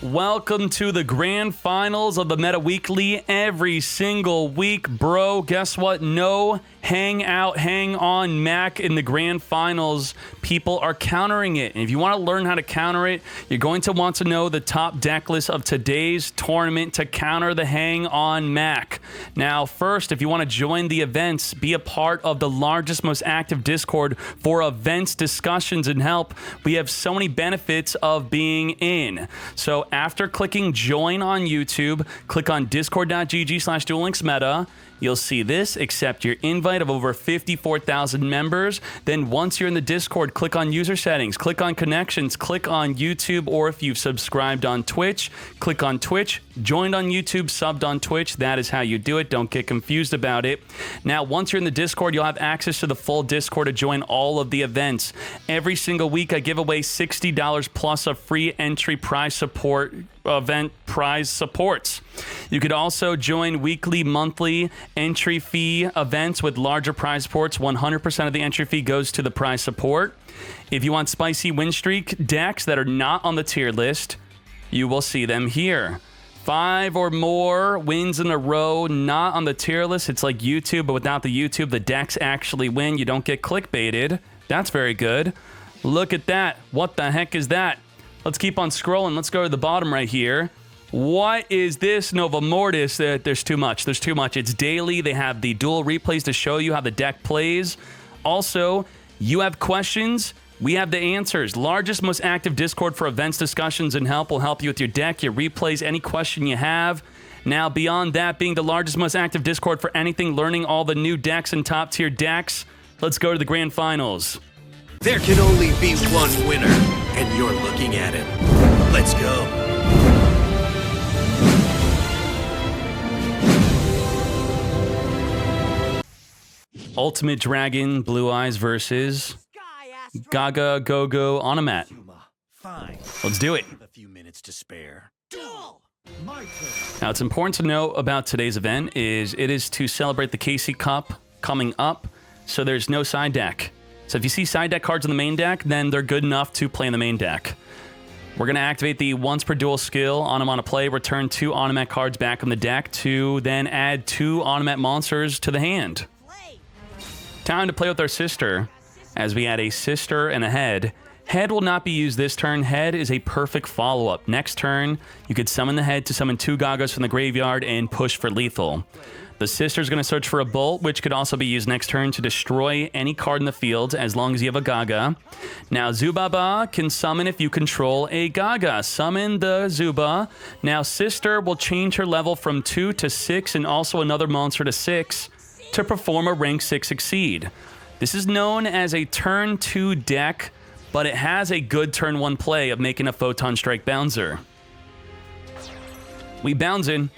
Welcome to the grand finals of the Meta Weekly every single week, bro. Guess what? No hang on Mac in the grand finals. People are countering it. And if you want to learn how to counter it, you're going to want to know the top deck list of today's tournament to counter the hang on Mac. Now, first, if you want to join the events, be a part of the largest, most active Discord for events, discussions, and help, we have so many benefits of being in. So after clicking join on YouTube, click on discord.gg/duellinksmeta. You'll see this, accept your invite of over 54,000 members. Then once you're in the Discord, click on user settings, click on connections, click on YouTube, or if you've subscribed on Twitch, click on Twitch, joined on YouTube, subbed on Twitch. That is how you do it. Don't get confused about it. Now, once you're in the Discord, you'll have access to the full Discord to join all of the events. Every single week, I give away $60 plus of free entry prize support event prize supports. You could also join weekly, monthly entry fee events with larger prize supports. 100% of the entry fee goes to the prize support. If you want spicy win streak decks that are not on the tier list, you will see them here. 5 or more wins in a row, not on the tier list. It's like YouTube, but without the YouTube, the decks actually win. You don't get clickbaited. That's very good. Look at that. What the heck is that? Let's keep on scrolling. Let's go to the bottom right here. What is this Nova Mortis? There's too much. There's too much. It's daily. They have the duel replays to show you how the deck plays. Also, you have questions. We have the answers. Largest, most active Discord for events, discussions, and help. Will help you with your deck, your replays, any question you have. Now, beyond that, being the largest, most active Discord for anything, learning all the new decks and top tier decks, let's go to the grand finals. There can only be one winner, and you're looking at him. Let's go. Ultimate Dragon Blue Eyes versus Gaga Gogo Onomat. Let's do it. A few minutes to spare. Now, it's important to know about today's event is it is to celebrate the KC Cup coming up, so there's no side deck. So if you see side deck cards in the main deck, then they're good enough to play in the main deck. We're going to activate the once per duel skill on him on a play, return 2 Onomat cards back on the deck to then add 2 Onomat monsters to the hand. Time to play with our sister, as we add a sister and a head. Head will not be used this turn. Head is a perfect follow-up. Next turn, you could summon the head to summon 2 Gagas from the graveyard and push for lethal. The sister's going to search for a bolt, which could also be used next turn to destroy any card in the field as long as you have a Gaga. Now, Zubaba can summon if you control a Gaga. Summon the Zuba. Now, sister will change her level from 2 to 6 and also another monster to 6 to perform a rank 6 Exceed. This is known as a turn 2 deck, but it has a good turn 1 play of making a Photon Strike Bounzer. We bounce in.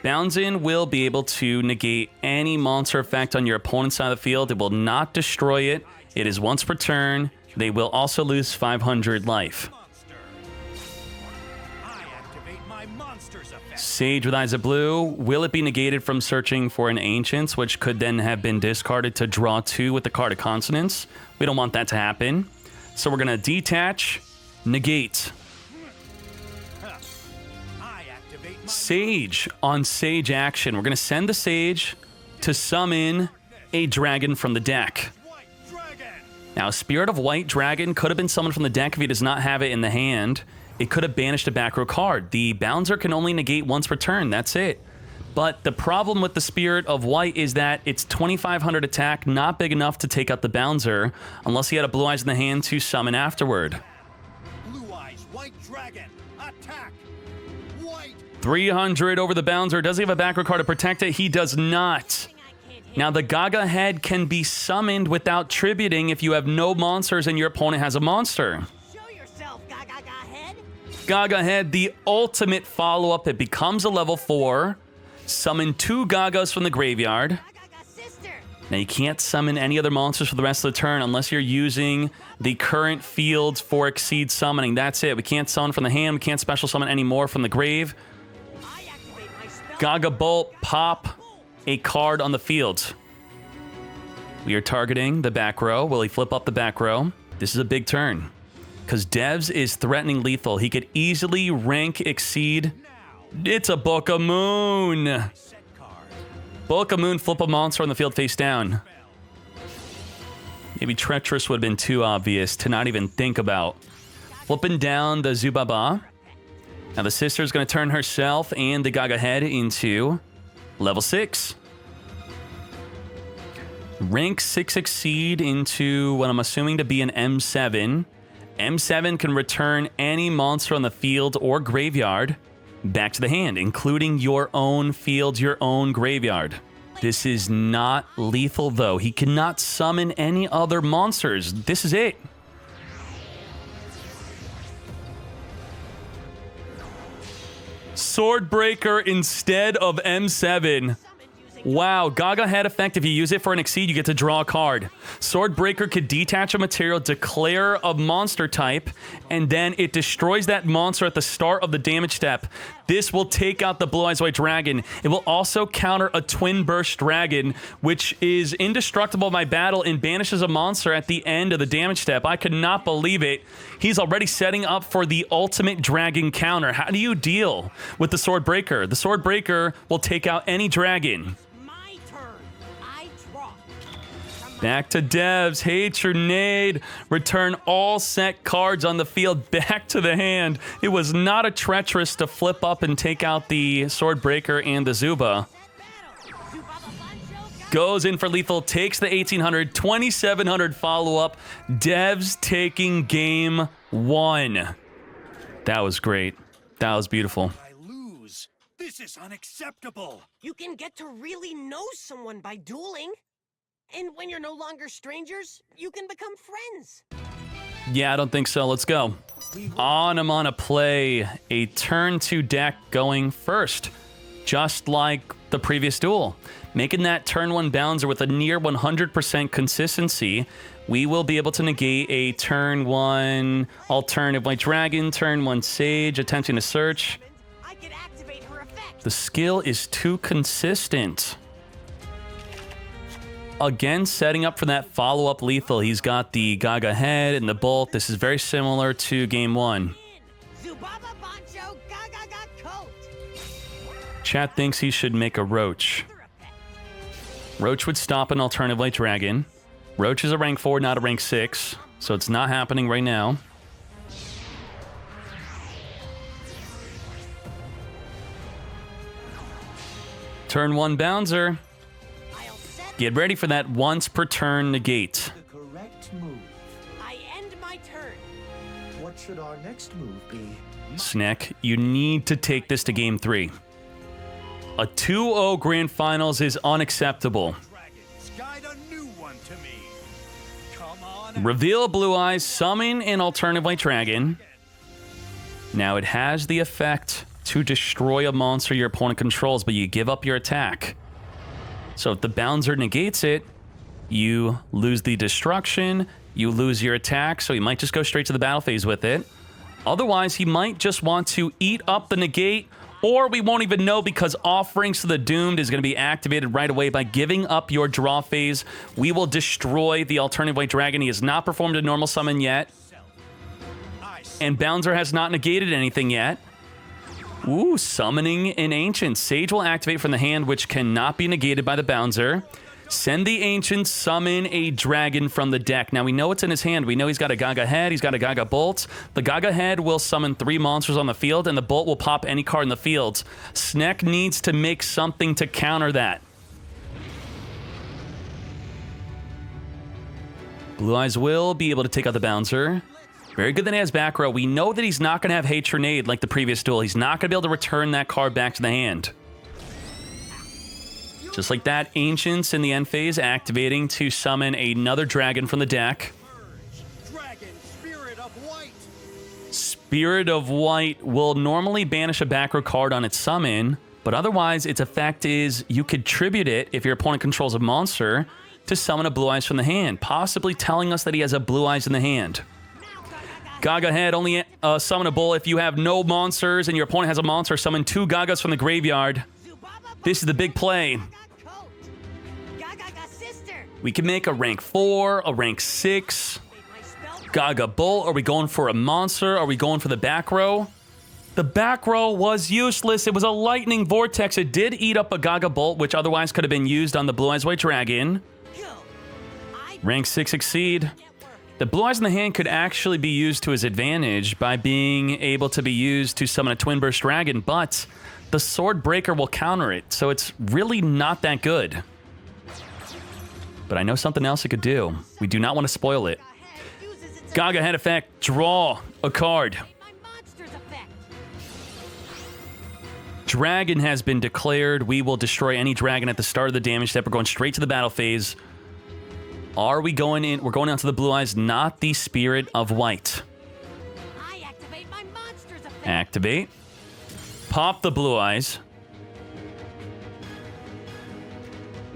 Bounzin will be able to negate any monster effect on your opponent's side of the field. It will not destroy it. It is once per turn. They will also lose 500 life. Sage with Eyes of Blue. Will it be negated from searching for an Ancients, which could then have been discarded to draw 2 with the card of Consonance? We don't want that to happen. So we're going to detach, negate. Sage on Sage action. We're going to send the Sage to summon a dragon from the deck. Now, Spirit of White Dragon could have been summoned from the deck if he does not have it in the hand. It could have banished a back row card. The Bounzer can only negate once per turn. That's it. But the problem with the Spirit of White is that it's 2,500 attack, not big enough to take out the Bounzer, unless he had a Blue Eyes in the hand to summon afterward. Blue Eyes, White Dragon, attack! 300 over the Bounzer. Does he have a back row card to protect it? He does not. Now, the Gaga head can be summoned without tributing if you have no monsters and your opponent has a monster. Show yourself, Gaga head. Gaga head, the ultimate follow-up. It becomes a level 4. Summon 2 Gagas from the graveyard. Now, you can't summon any other monsters for the rest of the turn unless you're using the current fields for Exceed summoning. That's it. We can't summon from the hand. We can't special summon any more from the grave. Gaga Bolt, pop a card on the field. We are targeting the back row. Will he flip up the back row? This is a big turn. because Devs is threatening lethal. He could easily rank exceed. It's a Book of Moon. Book of Moon, flip a monster on the field face down. Maybe Treacherous would have been too obvious to not even think about. Flipping down the Zubaba. Now the sister's going to turn herself and the Gaga head into level 6. Rank 6 exceed into what I'm assuming to be an M7. M7 can return any monster on the field or graveyard back to the hand, including your own field, your own graveyard. This is not lethal, though. He cannot summon any other monsters. This is it. Swordbreaker instead of M7. Wow, Gaga head effect. If you use it for an exceed, you get to draw a card. Swordbreaker could detach a material, declare a monster type, and then it destroys that monster at the start of the damage step. This will take out the Blue Eyes White Dragon. It will also counter a Twin Burst Dragon, which is indestructible by battle and banishes a monster at the end of the damage step. I could not believe it. He's already setting up for the ultimate dragon counter. How do you deal with the Swordbreaker? The Swordbreaker will take out any dragon. Back to Devs. Hatronade. Return all set cards on the field back to the hand. It was not a Treacherous to flip up and take out the Swordbreaker and the Zuba. Goes in for lethal. Takes the 1800. 2700 follow-up. Devs taking game 1. That was great. That was beautiful. I lose. This is unacceptable. You can get to really know someone by dueling. And when you're no longer strangers, you can become friends. Yeah, I don't think so. Let's go. I'm on a play a turn 2 deck going first, just like the previous duel. Making that turn 1 Bounzer with a near 100% consistency, we will be able to negate a turn 1 Alternative White Dragon, turn 1 Sage, attempting to search. I can activate her effect. The skill is too consistent. Again, setting up for that follow-up lethal. He's got the Gaga head and the bolt. This is very similar to game 1. Chat thinks he should make a Roach. Roach would stop an Alternative White Dragon. Roach is a rank 4, not a rank 6, so it's not happening right now. Turn 1 Bounzer. Get ready for that once per turn negate. The correct move. I end my turn. What should our next move be? Snack, you need to take this to game 3. A 2-0 grand finals is unacceptable. Guide a new one to me. Come on. Reveal Blue Eyes, summon an Alternative White Dragon. Now it has the effect to destroy a monster your opponent controls, but you give up your attack. So if the Bounzer negates it, you lose the destruction, you lose your attack, so he might just go straight to the battle phase with it. Otherwise, he might just want to eat up the negate, or we won't even know because Offerings to the Doomed is going to be activated right away. By giving up your draw phase, we will destroy the Alternative White Dragon. He has not performed a normal summon yet, and Bounzer has not negated anything yet. Ooh, summoning an Ancient. Sage will activate from the hand, which cannot be negated by the Bounzer. Send the Ancient, summon a dragon from the deck. Now, we know it's in his hand. We know he's got a Gaga head. He's got a Gaga bolt. The Gaga head will summon 3 monsters on the field, and the bolt will pop any card in the field. Sneck needs to make something to counter that. Blue Eyes will be able to take out the Bounzer. Very good that he has back row. We know that he's not going to have Hatronade like the previous duel. He's not going to be able to return that card back to the hand. Just like that, Ancients in the end phase activating to summon another dragon from the deck. Dragon, Spirit of White. Spirit of White will normally banish a back row card on its summon, but otherwise its effect is you could tribute it if your opponent controls a monster to summon a Blue Eyes from the hand, possibly telling us that he has a Blue Eyes in the hand. Gaga head, only summonable if you have no monsters and your opponent has a monster. Summon 2 Gagas from the graveyard. This is the big play. We can make a rank 4, a rank 6. Gaga Bolt? Are we going for a monster? Are we going for the back row? The back row was useless. It was a lightning vortex. It did eat up a Gaga Bolt, which otherwise could have been used on the Blue Eyes White Dragon. Rank 6 Exceed. The Blue Eyes in the hand could actually be used to his advantage by being able to be used to summon a Twin Burst Dragon, but the Sword Breaker will counter it, so it's really not that good. But I know something else it could do. We do not want to spoil it. Gaga Head effect, draw a card. Dragon has been declared. We will destroy any dragon at the start of the damage step. We're going straight to the battle phase. Are we going in? We're going out to the Blue Eyes, not the Spirit of White. I activate my monster's effect. Activate. Pop the Blue Eyes.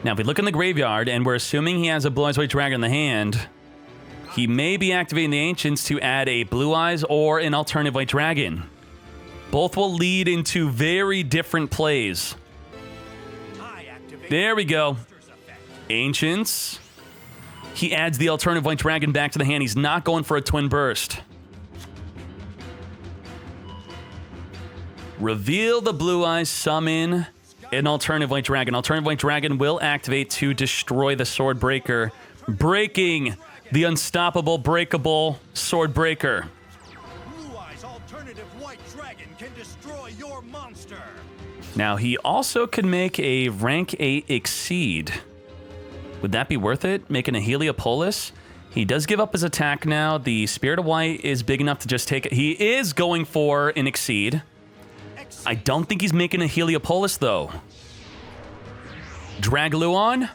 Now, if we look in the graveyard, and we're assuming he has a Blue Eyes White Dragon in the hand, he may be activating the Ancients to add a Blue Eyes or an alternative White Dragon. Both will lead into very different plays. There we go. Ancients. He adds the alternative White Dragon back to the hand. He's not going for a Twin Burst. Reveal the Blue Eyes, summon an alternative White Dragon. Alternative White Dragon will activate to destroy the Sword Breaker, breaking the unstoppable, breakable Sword Breaker. Blue Eyes alternative White Dragon can destroy your monster. Now, he also could make a rank 8 Exceed. Would that be worth it? Making a Heliopolis? He does give up his attack now. The Spirit of White is big enough to just take it. He is going for an Exceed. I don't think he's making a Heliopolis, though. Dragluon?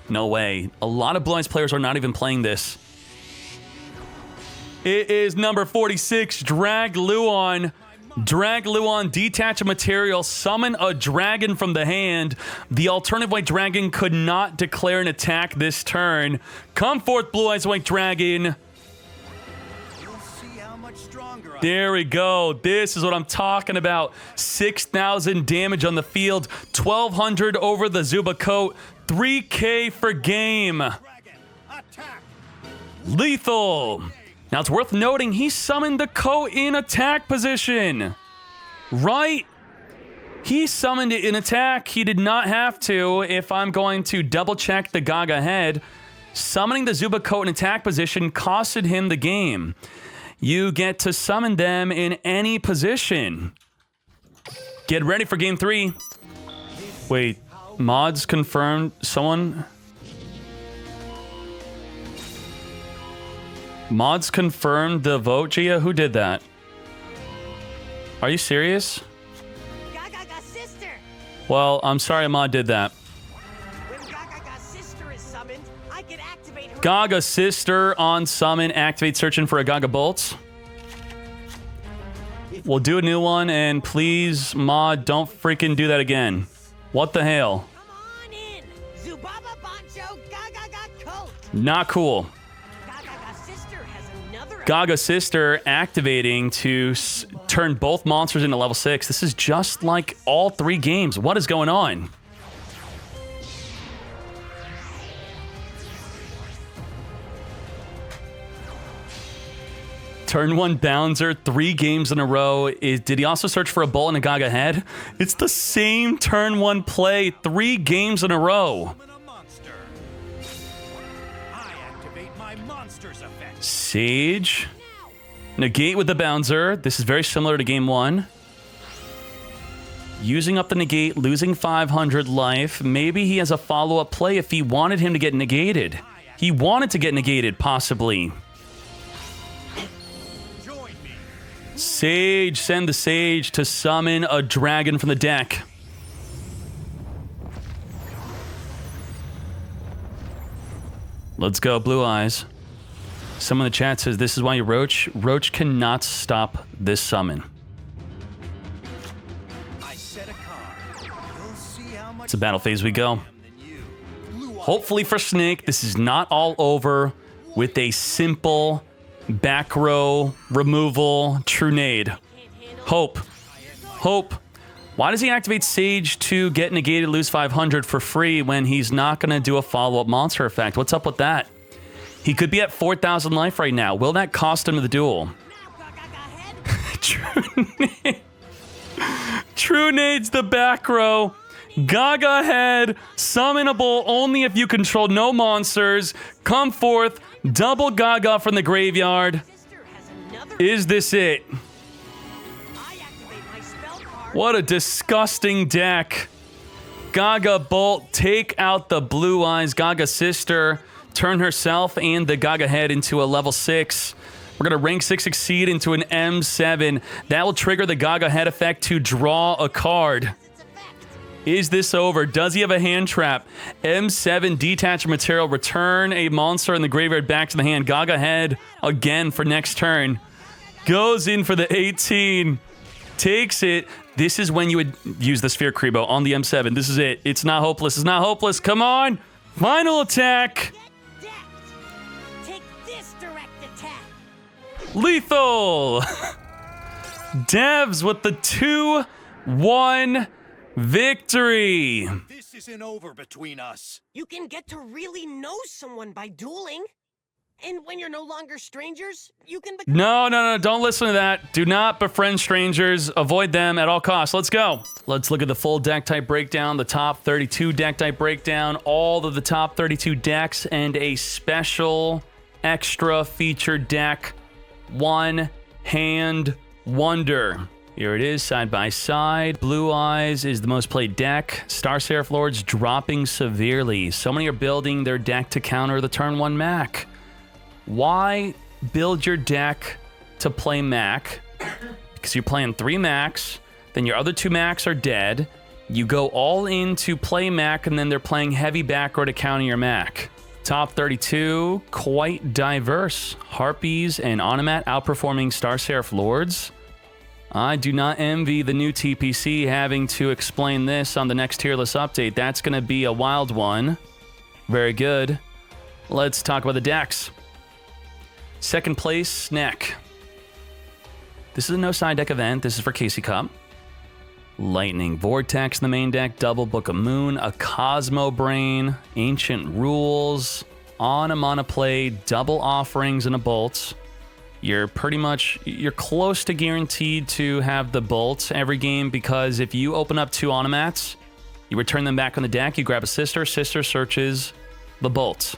No way. A lot of Blue Eyes players are not even playing this. It is number 46, Dragluon. Dragluon, detach a material, summon a dragon from the hand. The alternative White Dragon could not declare an attack this turn. Come forth, Blue Eyes White Dragon. You'll see how much stronger I There we go. This is what I'm talking about. 6,000 damage on the field, 1,200 over the Zuba coat, 3K for game. Dragon. Attack. Lethal. Now, it's worth noting he summoned the coat in attack position. Right? He summoned it in attack. He did not have to. If I'm going to double check the Gaga head, summoning the Zuba coat in attack position costed him the game. You get to summon them in any position. Get ready for game 3. Wait, mods confirmed someone... Mods confirmed the vote, Gia? Who did that? Are you serious? Gaga sister. Well, I'm sorry a mod did that. When Gaga sister is summoned, I can activate her. Gaga sister on summon, activate searching for a Gaga Bolt. We'll do a new one, and please, mod, don't freaking do that again. What the hell? Come on in. Zubaba Bancho Gaga coat. Not cool. Gaga sister has another. Gaga sister activating to turn both monsters into level 6. This is just like all 3 games. What is going on? Turn 1 Bounzer, 3 games in a row. Did he also search for a bolt and a Gaga head? It's the same turn 1 play, 3 games in a row. Summon a monster. I activate my monster's effect. Sage. Negate with the Bounzer. This is very similar to game 1. Using up the negate, losing 500 life. Maybe he has a follow-up play if he wanted him to get negated. He wanted to get negated, possibly. Join me. Sage, send the Sage to summon a dragon from the deck. Let's go, Blue Eyes. Someone in the chat says, this is why you Roach. Roach cannot stop this summon. I set a card. You'll see how much It's a battle phase we go. than you. Blue Eyes Hopefully for Snake, this is not all over with a simple back row removal Trunade. Hope. Hope. Why does he activate Sage to get negated, lose 500 for free when he's not going to do a follow-up monster effect? What's up with that? He could be at 4,000 life right now. Will that cost him the duel? True Nade's the back row. Gaga head, summonable only if you control no monsters. Come forth, double Gaga from the graveyard. Is this it? What a disgusting deck. Gaga Bolt, take out the blue eyes. Gaga sister, turn herself and the Gaga head into a level 6. We're going to rank 6 Exceed into an M7. That will trigger the Gaga head effect to draw a card. Is this over? Does he have a hand trap? M7, detach material, return a monster in the graveyard back to the hand. Gaga head again for next turn. Goes in for the 18. Takes it. This is when you would use the Sphere Kribo on the M7. This is it. It's not hopeless. It's not hopeless. Come on. Final attack. Take this direct attack. Lethal. Devs with the 2-1 victory. This isn't over between us. You can get to really know someone by dueling. And when you're no longer strangers, you can become... No. Don't listen to that. Do not befriend strangers. Avoid them at all costs. Let's go. Let's look at the full deck type breakdown, the top 32 deck type breakdown, all of the top 32 decks, and a special extra featured deck, One Hand Wonder. Here it is, side by side. Blue Eyes is the most played deck. Star Seraph Lords dropping severely. So many are building their deck to counter the turn 1 Mac. Why build your deck to play Mac? Because you're playing 3 Macs, then your other 2 Macs are dead. You go all in to play Mac, and then they're playing heavy back row to counter your Mac. Top 32, quite diverse. Harpies and Onomat outperforming Star Seraph Lords. I do not envy the new TPC having to explain this on the next tier list update. That's going to be a wild one. Very good. Let's talk about the decks. Second place, Snack. This is a no side deck event. This is for Casey Cup. Lightning Vortex in the main deck, Double Book of Moon, a Cosmo Brain, Ancient Rules, on a Mana Play, Double Offerings, and a Bolt. You're close to guaranteed to have the Bolt every game, because if you open up 2 Onomats, you return them back on the deck, you grab a Sister searches the Bolt.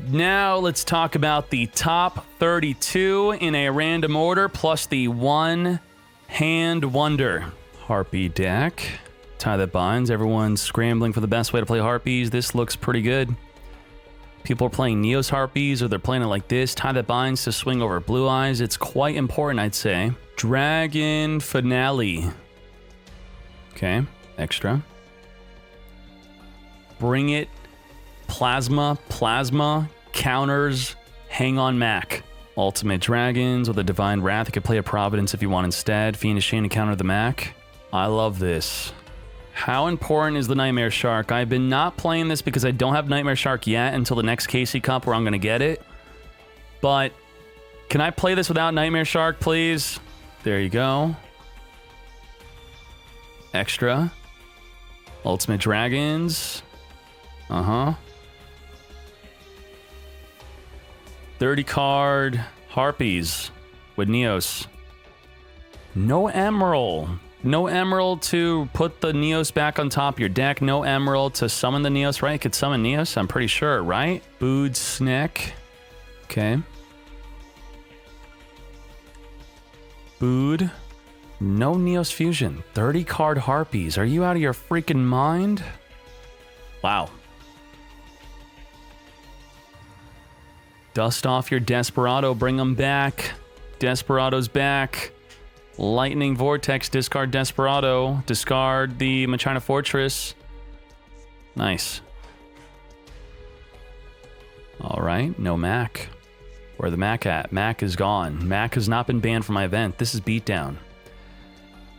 Now let's talk about the top 32 in a random order, plus the One Hand Wonder. Harpy deck. Tie that binds. Everyone's scrambling for the best way to play Harpies. This looks pretty good. People are playing Neos Harpies, or they're playing it like this. Tie that binds to swing over Blue Eyes. It's quite important, I'd say. Dragon Finale. Okay, extra. Bring It. Plasma counters Hang On Mac. Ultimate Dragons with a Divine Wrath. You could play a Providence if you want instead. Fiendish Chain to counter the Mac. I love this. How important is the Nightmare Shark? I've been not playing this because I don't have Nightmare Shark yet until the next Casey Cup where I'm going to get it. But can I play this without Nightmare Shark, please? There you go. Extra. Ultimate Dragons. 30 card Harpies with Neos. No Emerald. No Emerald to put the Neos back on top of your deck. No Emerald to summon the Neos, right? You could summon Neos, I'm pretty sure, right? Bood Snack. Okay. Bood. No Neos Fusion. 30 card Harpies. Are you out of your freaking mind? Wow. Dust off your Desperado. Bring them back. Desperado's back. Lightning Vortex. Discard Desperado. Discard the Machina Fortress. Nice. All right. No Mac. Where the Mac at? Mac is gone. Mac has not been banned from my event. This is Beatdown.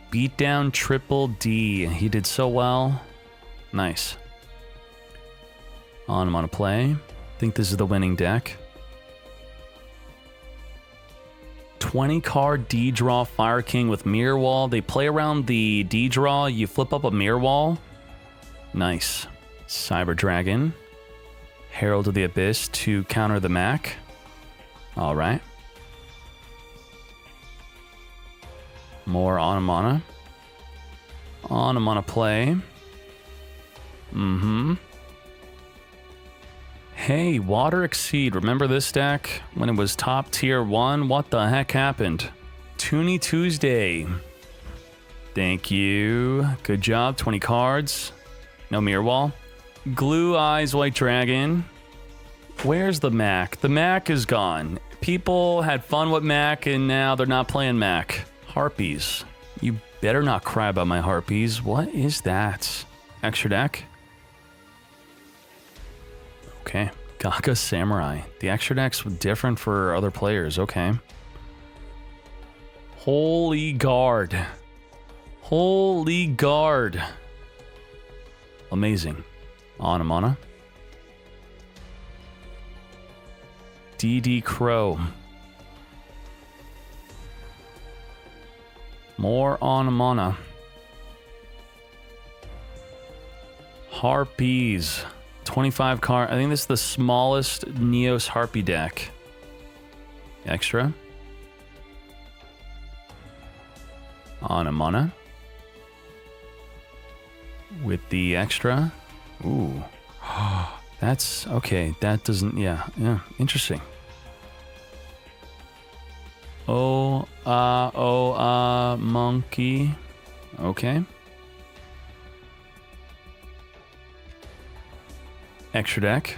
Beatdown Triple D. He did so well. Nice. On him on a play. I think this is the winning deck. 20 card D draw Fire King with Mirror Wall. They play around the D draw. You flip up a Mirror Wall. Nice. Cyber Dragon. Herald of the Abyss to counter the Mac. All right. More Onamana. Onamana play. Mm-hmm. Hey, Water Exceed. Remember this deck? When it was top tier 1? What the heck happened? Toonie Tuesday. Thank you. Good job. 20 cards. No mirror wall. Glue Eyes White Dragon. Where's the Mac? The Mac is gone. People had fun with Mac and now they're not playing Mac. Harpies. You better not cry about my Harpies. What is that? Extra deck? Okay. Gaga Samurai. The extra deck's different for other players. Okay. Holy Guard. Holy Guard. Amazing. Onamana. DD Crow. More Onamana. Harpies. 25 card. I think this is the smallest Neos Harpy deck. Extra. Onamana. With the extra. Ooh. That's okay. That doesn't. Yeah. Interesting. Monkey. Okay. Extra deck.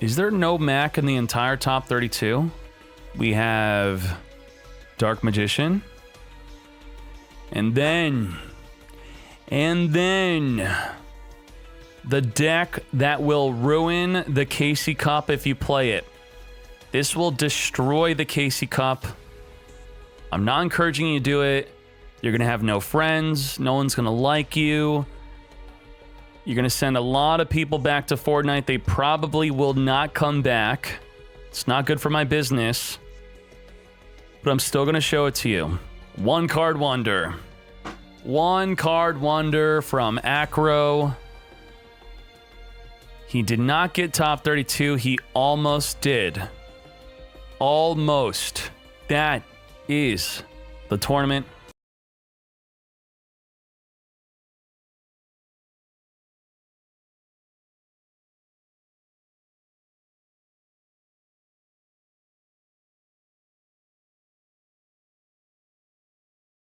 Is there no Mac in the entire top 32? We have Dark Magician. And then the deck that will ruin the Casey Cup if you play it. This will destroy the Casey Cup. I'm not encouraging you to do it. You're going to have no friends. No one's going to like you. You're going to send a lot of people back to Fortnite. They probably will not come back. It's not good for my business. But I'm still going to show it to you. One card wonder. One card wonder from Acro. He did not get top 32. He almost did. Almost. That is the tournament